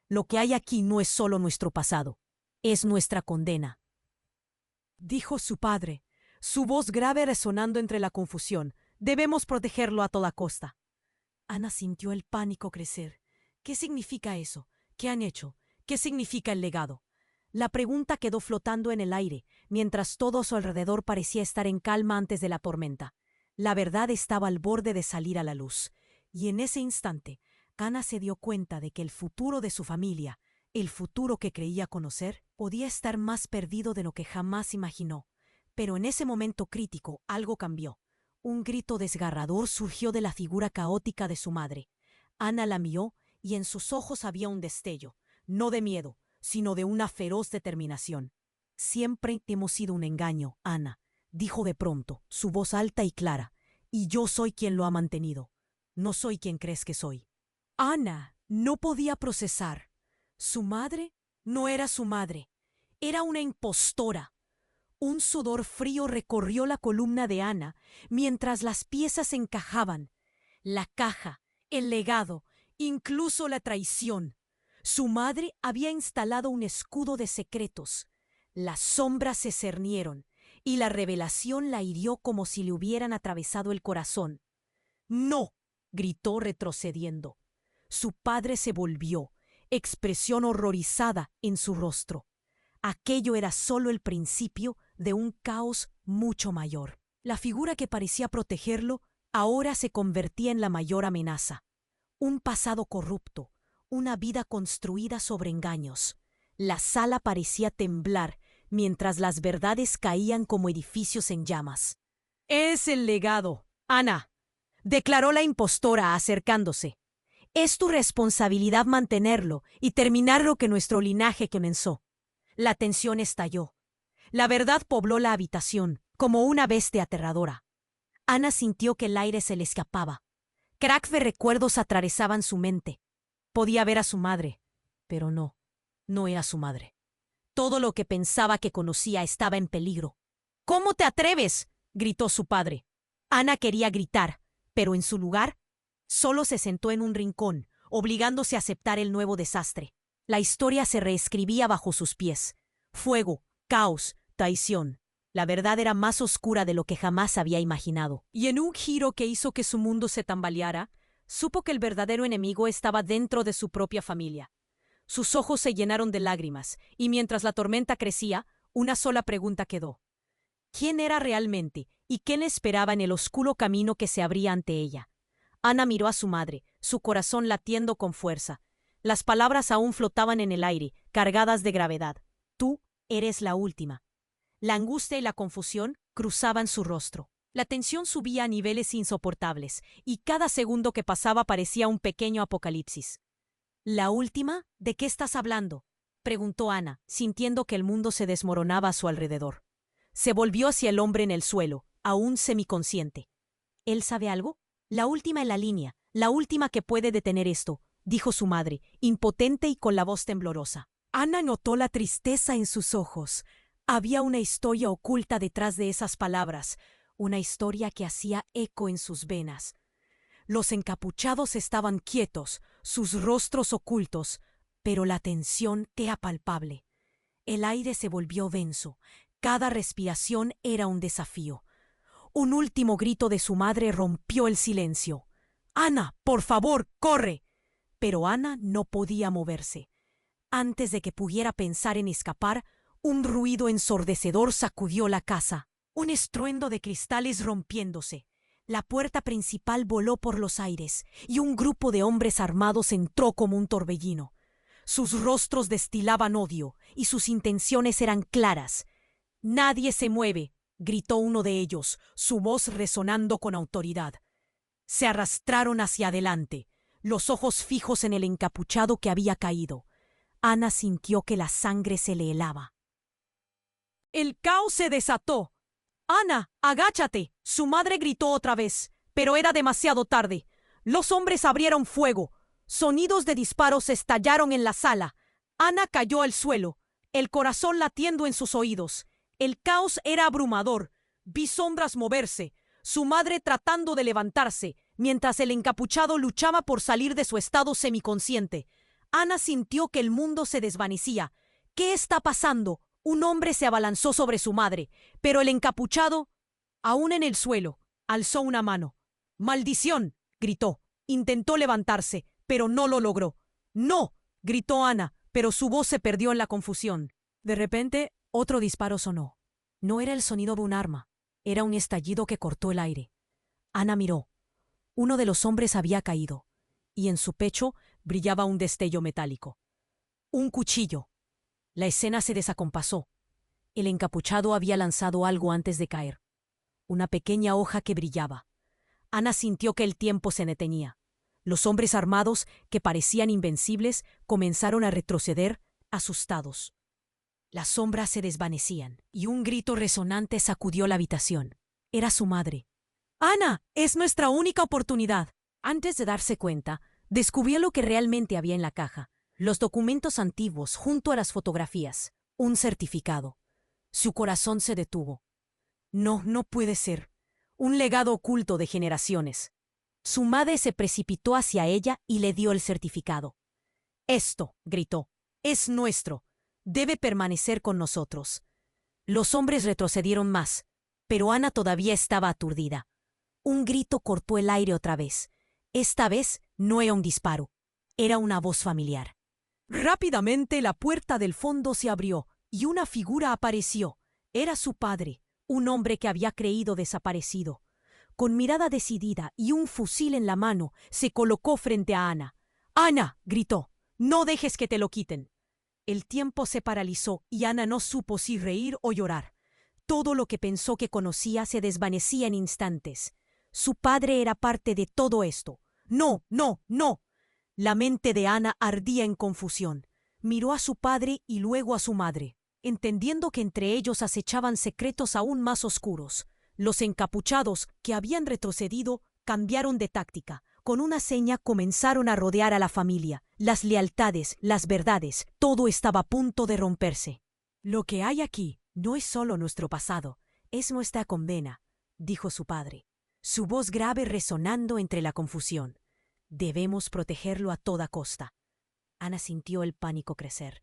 Lo que hay aquí no es solo nuestro pasado, es nuestra condena. Dijo su padre, su voz grave resonando entre la confusión. Debemos protegerlo a toda costa. Ana sintió el pánico crecer. ¿Qué significa eso? ¿Qué han hecho? ¿Qué significa el legado? La pregunta quedó flotando en el aire, mientras todo a su alrededor parecía estar en calma antes de la tormenta. La verdad estaba al borde de salir a la luz, y en ese instante, Ana se dio cuenta de que el futuro de su familia, el futuro que creía conocer, podía estar más perdido de lo que jamás imaginó. Pero en ese momento crítico algo cambió. Un grito desgarrador surgió de la figura caótica de su madre. Ana la miró y en sus ojos había un destello, no de miedo, sino de una feroz determinación. «Siempre hemos sido un engaño, Ana», dijo de pronto, su voz alta y clara, «y yo soy quien lo ha mantenido. No soy quien crees que soy». Ana no podía procesar. Su madre no era su madre, era una impostora. Un sudor frío recorrió la columna de Ana mientras las piezas encajaban. La caja, el legado, incluso la traición. Su madre había instalado un escudo de secretos. Las sombras se cernieron y la revelación la hirió como si le hubieran atravesado el corazón. «No», gritó retrocediendo. Su padre se volvió, expresión horrorizada en su rostro. Aquello era solo el principio de un caos mucho mayor. La figura que parecía protegerlo ahora se convertía en la mayor amenaza. Un pasado corrupto, una vida construida sobre engaños. La sala parecía temblar mientras las verdades caían como edificios en llamas. «Es el legado, Ana», declaró la impostora acercándose. «Es tu responsabilidad mantenerlo y terminar lo que nuestro linaje comenzó». La tensión estalló. La verdad pobló la habitación, como una bestia aterradora. Ana sintió que el aire se le escapaba. Crack de recuerdos atravesaban su mente. Podía ver a su madre, pero no era su madre. Todo lo que pensaba que conocía estaba en peligro. «¿Cómo te atreves?», gritó su padre. Ana quería gritar, pero en su lugar, solo se sentó en un rincón, obligándose a aceptar el nuevo desastre. La historia se reescribía bajo sus pies. Fuego, caos, traición. La verdad era más oscura de lo que jamás había imaginado. Y en un giro que hizo que su mundo se tambaleara, supo que el verdadero enemigo estaba dentro de su propia familia. Sus ojos se llenaron de lágrimas, y mientras la tormenta crecía, una sola pregunta quedó. ¿Quién era realmente y qué le esperaba en el oscuro camino que se abría ante ella? Ana miró a su madre, su corazón latiendo con fuerza. Las palabras aún flotaban en el aire, cargadas de gravedad. Tú eres la última. La angustia y la confusión cruzaban su rostro. La tensión subía a niveles insoportables, y cada segundo que pasaba parecía un pequeño apocalipsis. ¿La última? ¿De qué estás hablando?, preguntó Ana, sintiendo que el mundo se desmoronaba a su alrededor. Se volvió hacia el hombre en el suelo, aún semiconsciente. ¿Él sabe algo? La última en la línea, la última que puede detener esto, dijo su madre, impotente y con la voz temblorosa. Ana notó la tristeza en sus ojos. Había una historia oculta detrás de esas palabras, una historia que hacía eco en sus venas. Los encapuchados estaban quietos, sus rostros ocultos, pero la tensión era palpable. El aire se volvió denso. Cada respiración era un desafío. Un último grito de su madre rompió el silencio. «Ana, por favor, corre». Pero Ana no podía moverse. Antes de que pudiera pensar en escapar, un ruido ensordecedor sacudió la casa. Un estruendo de cristales rompiéndose. La puerta principal voló por los aires y un grupo de hombres armados entró como un torbellino. Sus rostros destilaban odio y sus intenciones eran claras. «Nadie se mueve», gritó uno de ellos, su voz resonando con autoridad. Se arrastraron hacia adelante, los ojos fijos en el encapuchado que había caído. Ana sintió que la sangre se le helaba. El caos se desató. «Ana, agáchate», su madre gritó otra vez, pero era demasiado tarde. Los hombres abrieron fuego. Sonidos de disparos estallaron en la sala. Ana cayó al suelo, el corazón latiendo en sus oídos. El caos era abrumador. Vi sombras moverse, su madre tratando de levantarse, mientras el encapuchado luchaba por salir de su estado semiconsciente. Ana sintió que el mundo se desvanecía. ¿Qué está pasando? Un hombre se abalanzó sobre su madre, pero el encapuchado, aún en el suelo, alzó una mano. «¡Maldición!», gritó. Intentó levantarse, pero no lo logró. «¡No!», gritó Ana, pero su voz se perdió en la confusión. De repente, otro disparo sonó. No era el sonido de un arma, era un estallido que cortó el aire. Ana miró. Uno de los hombres había caído, y en su pecho brillaba un destello metálico. Un cuchillo. La escena se desacompasó. El encapuchado había lanzado algo antes de caer. Una pequeña hoja que brillaba. Ana sintió que el tiempo se detenía. Los hombres armados, que parecían invencibles, comenzaron a retroceder, asustados. Las sombras se desvanecían, y un grito resonante sacudió la habitación. Era su madre. «Ana, es nuestra única oportunidad». Antes de darse cuenta, descubrió lo que realmente había en la caja. Los documentos antiguos junto a las fotografías. Un certificado. Su corazón se detuvo. No, no puede ser. Un legado oculto de generaciones. Su madre se precipitó hacia ella y le dio el certificado. «Esto», gritó, «es nuestro. Debe permanecer con nosotros». Los hombres retrocedieron más, pero Ana todavía estaba aturdida. Un grito cortó el aire otra vez. Esta vez no era un disparo, era una voz familiar. Rápidamente la puerta del fondo se abrió y una figura apareció. Era su padre, un hombre que había creído desaparecido. Con mirada decidida y un fusil en la mano, se colocó frente a Ana. «Ana», gritó, «no dejes que te lo quiten». El tiempo se paralizó y Ana no supo si reír o llorar. Todo lo que pensó que conocía se desvanecía en instantes. Su padre era parte de todo esto. «No, no, no». La mente de Ana ardía en confusión. Miró a su padre y luego a su madre, entendiendo que entre ellos acechaban secretos aún más oscuros. Los encapuchados, que habían retrocedido, cambiaron de táctica. Con una seña comenzaron a rodear a la familia. Las lealtades, las verdades, todo estaba a punto de romperse. «Lo que hay aquí no es solo nuestro pasado, es nuestra condena», dijo su padre, su voz grave resonando entre la confusión. «Debemos protegerlo a toda costa». Ana sintió el pánico crecer.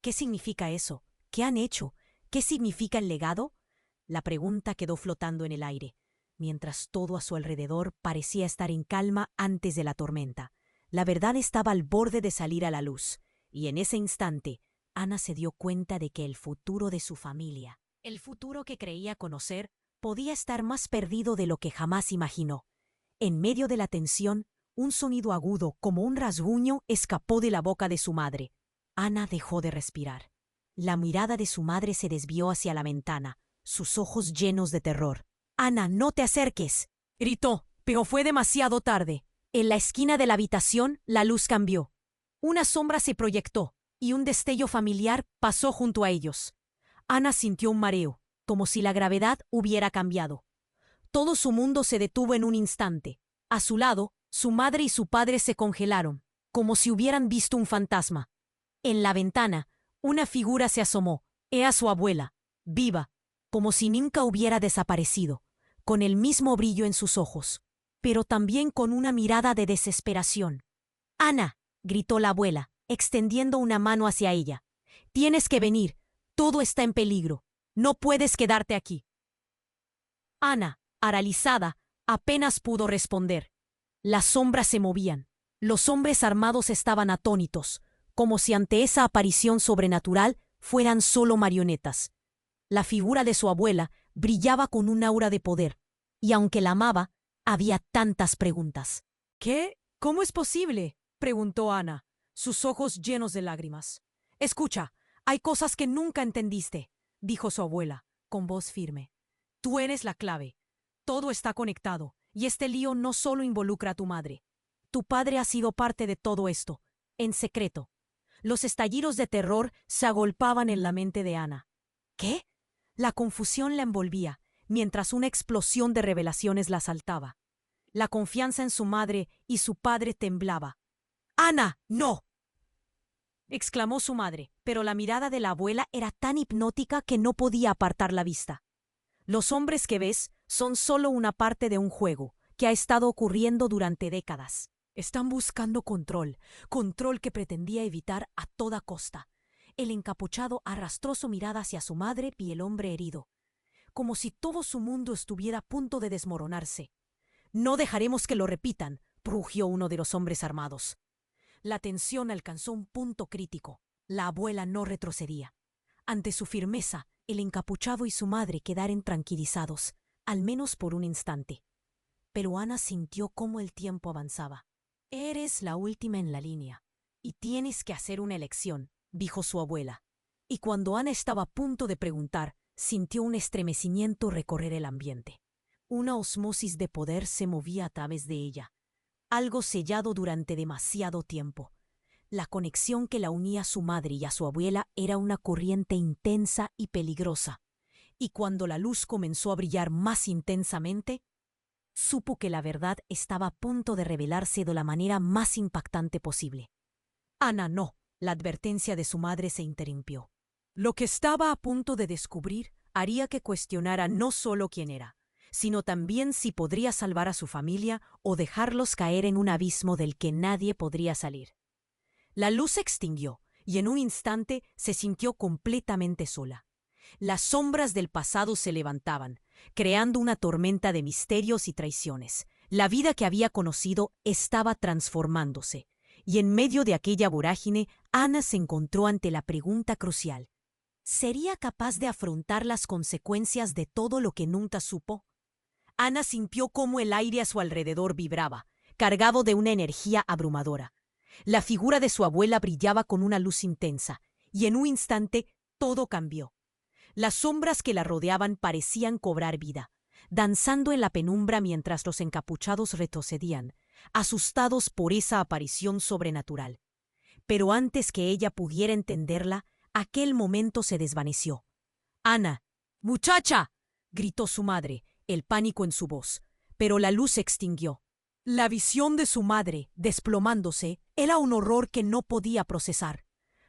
¿Qué significa eso? ¿Qué han hecho? ¿Qué significa el legado? La pregunta quedó flotando en el aire. mientras todo a su alrededor parecía estar en calma antes de la tormenta. La verdad estaba al borde de salir a la luz, y en ese instante, Ana se dio cuenta de que el futuro de su familia, el futuro que creía conocer, podía estar más perdido de lo que jamás imaginó. En medio de la tensión, un sonido agudo, como un rasguño, escapó de la boca de su madre. Ana dejó de respirar. La mirada de su madre se desvió hacia la ventana, sus ojos llenos de terror. «Ana, no te acerques», gritó, pero fue demasiado tarde. En la esquina de la habitación, la luz cambió. Una sombra se proyectó, y un destello familiar pasó junto a ellos. Ana sintió un mareo, como si la gravedad hubiera cambiado. Todo su mundo se detuvo en un instante. A su lado, su madre y su padre se congelaron, como si hubieran visto un fantasma. En la ventana, una figura se asomó. Era su abuela, viva, como si nunca hubiera desaparecido, con el mismo brillo en sus ojos, pero también con una mirada de desesperación. «Ana», gritó la abuela, extendiendo una mano hacia ella. «Tienes que venir. Todo está en peligro. No puedes quedarte aquí». Ana, paralizada, apenas pudo responder. Las sombras se movían. Los hombres armados estaban atónitos, como si ante esa aparición sobrenatural fueran solo marionetas. La figura de su abuela brillaba con un aura de poder, y aunque la amaba, había tantas preguntas. «¿Qué? ¿Cómo es posible?», preguntó Ana, sus ojos llenos de lágrimas. «Escucha, hay cosas que nunca entendiste», dijo su abuela, con voz firme. «Tú eres la clave. Todo está conectado, y este lío no solo involucra a tu madre. Tu padre ha sido parte de todo esto, en secreto». Los estallidos de terror se agolpaban en la mente de Ana. ¿Qué? La confusión la envolvía, mientras una explosión de revelaciones la asaltaba. La confianza en su madre y su padre temblaba. «¡Ana, no!», exclamó su madre, pero la mirada de la abuela era tan hipnótica que no podía apartar la vista. «Los hombres que ves son solo una parte de un juego que ha estado ocurriendo durante décadas. Están buscando control que pretendía evitar a toda costa». El encapuchado arrastró su mirada hacia su madre y el hombre herido, como si todo su mundo estuviera a punto de desmoronarse. «No dejaremos que lo repitan», rugió uno de los hombres armados. La tensión alcanzó un punto crítico. La abuela no retrocedía. Ante su firmeza, el encapuchado y su madre quedaron tranquilizados, al menos por un instante. Pero Ana sintió cómo el tiempo avanzaba. «Eres la última en la línea, y tienes que hacer una elección», dijo su abuela. Y cuando Ana estaba a punto de preguntar, sintió un estremecimiento recorrer el ambiente. Una osmosis de poder se movía a través de ella, algo sellado durante demasiado tiempo. La conexión que la unía a su madre y a su abuela era una corriente intensa y peligrosa. Y cuando la luz comenzó a brillar más intensamente, supo que la verdad estaba a punto de revelarse de la manera más impactante posible. «Ana, no», la advertencia de su madre se interrumpió. Lo que estaba a punto de descubrir haría que cuestionara no solo quién era, sino también si podría salvar a su familia o dejarlos caer en un abismo del que nadie podría salir. La luz se extinguió y en un instante se sintió completamente sola. Las sombras del pasado se levantaban, creando una tormenta de misterios y traiciones. La vida que había conocido estaba transformándose, y en medio de aquella vorágine, Ana se encontró ante la pregunta crucial. ¿Sería capaz de afrontar las consecuencias de todo lo que nunca supo? Ana sintió cómo el aire a su alrededor vibraba, cargado de una energía abrumadora. La figura de su abuela brillaba con una luz intensa, y en un instante todo cambió. Las sombras que la rodeaban parecían cobrar vida, danzando en la penumbra mientras los encapuchados retrocedían, asustados por esa aparición sobrenatural. Pero antes que ella pudiera entenderla, aquel momento se desvaneció. «Ana, muchacha», gritó su madre, el pánico en su voz, pero la luz se extinguió. La visión de su madre, desplomándose, era un horror que no podía procesar.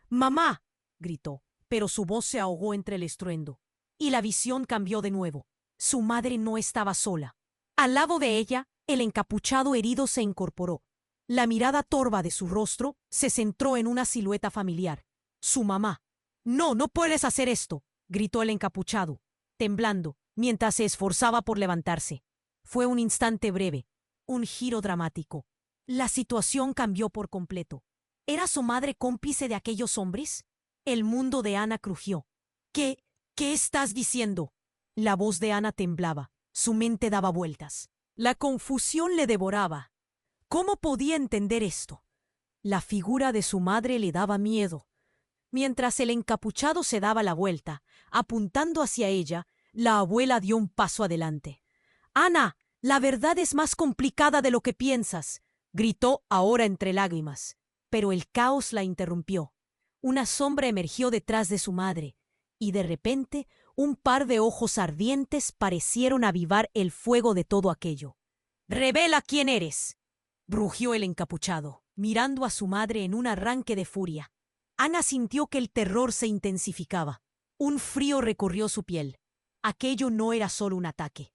«¡Mamá!», gritó, pero su voz se ahogó entre el estruendo. Y la visión cambió de nuevo. Su madre no estaba sola. Al lado de ella, el encapuchado herido se incorporó. La mirada torva de su rostro se centró en una silueta familiar. Su mamá. «No, no puedes hacer esto», gritó el encapuchado, temblando, mientras se esforzaba por levantarse. Fue un instante breve, un giro dramático. La situación cambió por completo. ¿Era su madre cómplice de aquellos hombres? El mundo de Ana crujió. ¿Qué estás diciendo? La voz de Ana temblaba. Su mente daba vueltas. La confusión le devoraba. ¿Cómo podía entender esto? La figura de su madre le daba miedo. Mientras el encapuchado se daba la vuelta, apuntando hacia ella, la abuela dio un paso adelante. «Ana, la verdad es más complicada de lo que piensas», gritó ahora entre lágrimas. Pero el caos la interrumpió. Una sombra emergió detrás de su madre, y de repente un par de ojos ardientes parecieron avivar el fuego de todo aquello. «¡Revela quién eres!», rugió el encapuchado, mirando a su madre en un arranque de furia. Ana sintió que el terror se intensificaba. Un frío recorrió su piel. Aquello no era solo un ataque.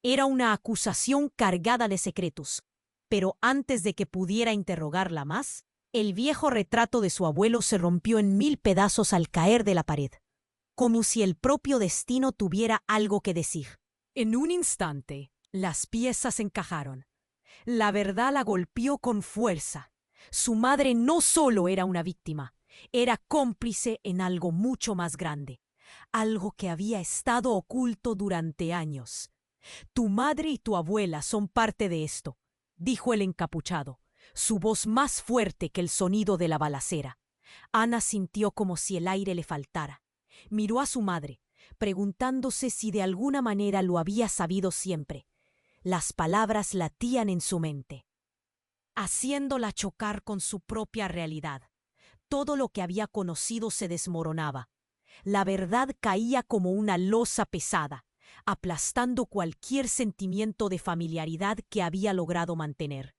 Era una acusación cargada de secretos. Pero antes de que pudiera interrogarla más, el viejo retrato de su abuelo se rompió en 1000 pedazos al caer de la pared, como si el propio destino tuviera algo que decir. En un instante, las piezas encajaron. La verdad la golpeó con fuerza. Su madre no solo era una víctima, era cómplice en algo mucho más grande, algo que había estado oculto durante años. «Tu madre y tu abuela son parte de esto», dijo el encapuchado, su voz más fuerte que el sonido de la balacera. Ana sintió como si el aire le faltara. Miró a su madre, preguntándose si de alguna manera lo había sabido siempre. Las palabras latían en su mente, haciéndola chocar con su propia realidad. Todo lo que había conocido se desmoronaba. La verdad caía como una losa pesada, aplastando cualquier sentimiento de familiaridad que había logrado mantener.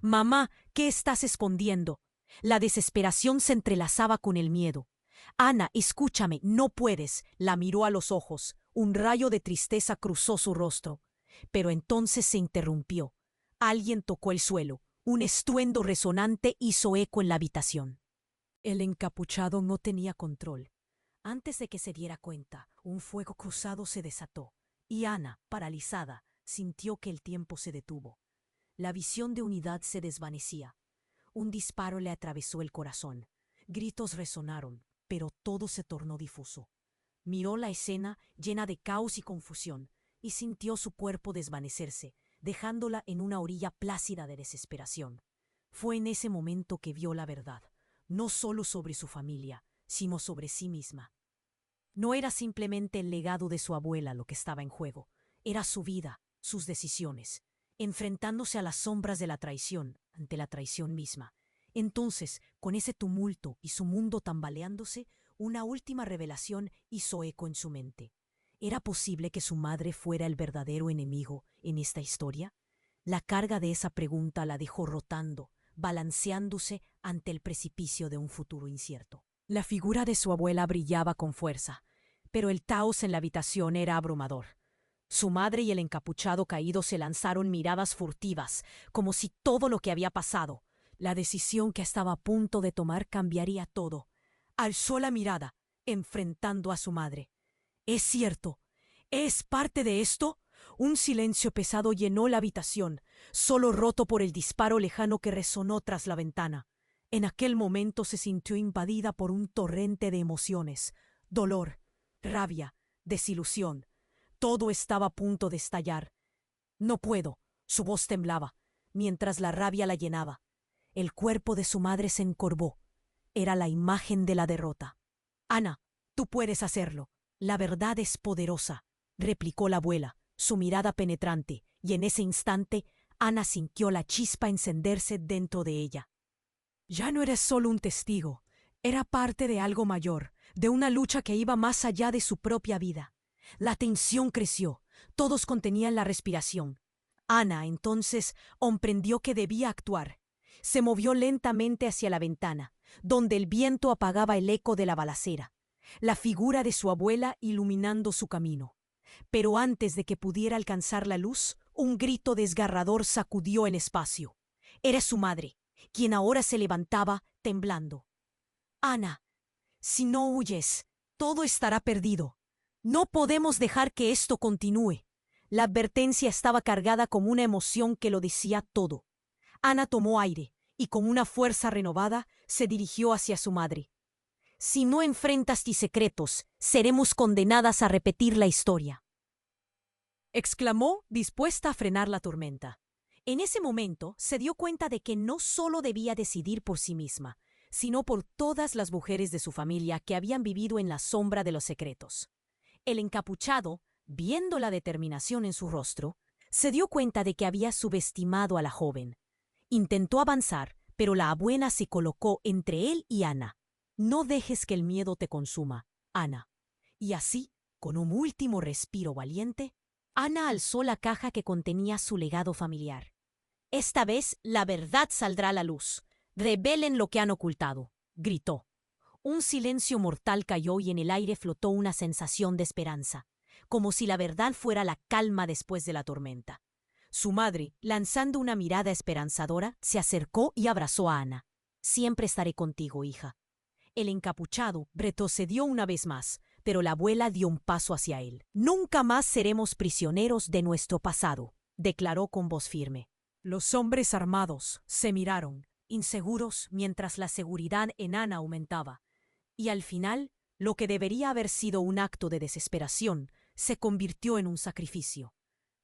«Mamá, ¿qué estás escondiendo?». La desesperación se entrelazaba con el miedo. «Ana, escúchame, no puedes», la miró a los ojos. Un rayo de tristeza cruzó su rostro. Pero entonces se interrumpió. Alguien tocó el suelo. Un estruendo resonante hizo eco en la habitación. El encapuchado no tenía control. Antes de que se diera cuenta, un fuego cruzado se desató, y Ana, paralizada, sintió que el tiempo se detuvo. La visión de unidad se desvanecía. Un disparo le atravesó el corazón. Gritos resonaron, pero todo se tornó difuso. Miró la escena llena de caos y confusión, y sintió su cuerpo desvanecerse, dejándola en una orilla plácida de desesperación. Fue en ese momento que vio la verdad, no solo sobre su familia, sino sobre sí misma. No era simplemente el legado de su abuela lo que estaba en juego, era su vida, sus decisiones, enfrentándose a las sombras de la traición, ante la traición misma. Entonces, con ese tumulto y su mundo tambaleándose, una última revelación hizo eco en su mente. ¿Era posible que su madre fuera el verdadero enemigo en esta historia? La carga de esa pregunta la dejó rotando, balanceándose ante el precipicio de un futuro incierto. La figura de su abuela brillaba con fuerza, pero el caos en la habitación era abrumador. Su madre y el encapuchado caído se lanzaron miradas furtivas, como si todo lo que había pasado, la decisión que estaba a punto de tomar, cambiaría todo. Alzó la mirada, enfrentando a su madre. «Es cierto. ¿Es parte de esto?». Un silencio pesado llenó la habitación, solo roto por el disparo lejano que resonó tras la ventana. En aquel momento se sintió invadida por un torrente de emociones: dolor, rabia, desilusión. Todo estaba a punto de estallar. «No puedo», su voz temblaba, mientras la rabia la llenaba. El cuerpo de su madre se encorvó. Era la imagen de la derrota. «Ana, tú puedes hacerlo. La verdad es poderosa», replicó la abuela, su mirada penetrante, y en ese instante Ana sintió la chispa encenderse dentro de ella. Ya no eres solo un testigo, era parte de algo mayor, de una lucha que iba más allá de su propia vida. La tensión creció, todos contenían la respiración. Ana, entonces, comprendió que debía actuar. Se movió lentamente hacia la ventana, donde el viento apagaba el eco de la balacera, la figura de su abuela iluminando su camino. Pero antes de que pudiera alcanzar la luz, un grito desgarrador sacudió el espacio. Era su madre, quien ahora se levantaba, temblando. «Ana, si no huyes, todo estará perdido. No podemos dejar que esto continúe», La advertencia estaba cargada con una emoción que lo decía todo. Ana tomó aire y con una fuerza renovada se dirigió hacia su madre. Si no enfrentas tus secretos, seremos condenadas a repetir la historia, exclamó, dispuesta a frenar la tormenta. En ese momento se dio cuenta de que no solo debía decidir por sí misma, sino por todas las mujeres de su familia que habían vivido en la sombra de los secretos. El encapuchado, viendo la determinación en su rostro, se dio cuenta de que había subestimado a la joven. Intentó avanzar, pero la abuela se colocó entre él y Ana. No dejes que el miedo te consuma, Ana. Y así, con un último respiro valiente, Ana alzó la caja que contenía su legado familiar. Esta vez la verdad saldrá a la luz. Revelen lo que han ocultado, gritó. Un silencio mortal cayó y en el aire flotó una sensación de esperanza, como si la verdad fuera la calma después de la tormenta. Su madre, lanzando una mirada esperanzadora, se acercó y abrazó a Ana. Siempre estaré contigo, hija. El encapuchado retrocedió una vez más, pero la abuela dio un paso hacia él. Nunca más seremos prisioneros de nuestro pasado, declaró con voz firme. Los hombres armados se miraron, inseguros, mientras la seguridad en Ana aumentaba. Y al final, lo que debería haber sido un acto de desesperación, se convirtió en un sacrificio.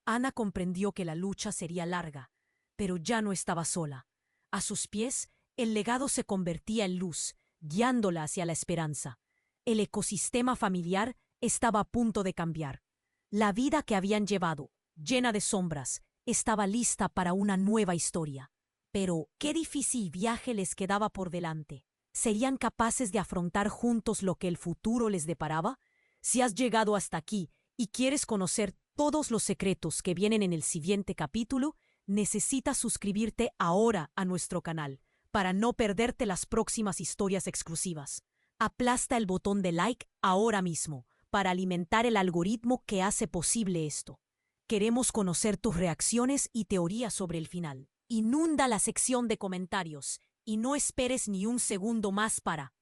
Ana comprendió que la lucha sería larga, pero ya no estaba sola. A sus pies, el legado se convertía en luz, guiándola hacia la esperanza. El ecosistema familiar estaba a punto de cambiar. La vida que habían llevado, llena de sombras, estaba lista para una nueva historia. Pero qué difícil viaje les quedaba por delante. ¿Serían capaces de afrontar juntos lo que el futuro les deparaba? Si has llegado hasta aquí y quieres conocer todos los secretos que vienen en el siguiente capítulo, necesitas suscribirte ahora a nuestro canal para no perderte las próximas historias exclusivas. Aplasta el botón de like ahora mismo para alimentar el algoritmo que hace posible esto. Queremos conocer tus reacciones y teorías sobre el final. Inunda la sección de comentarios y no esperes ni un segundo más para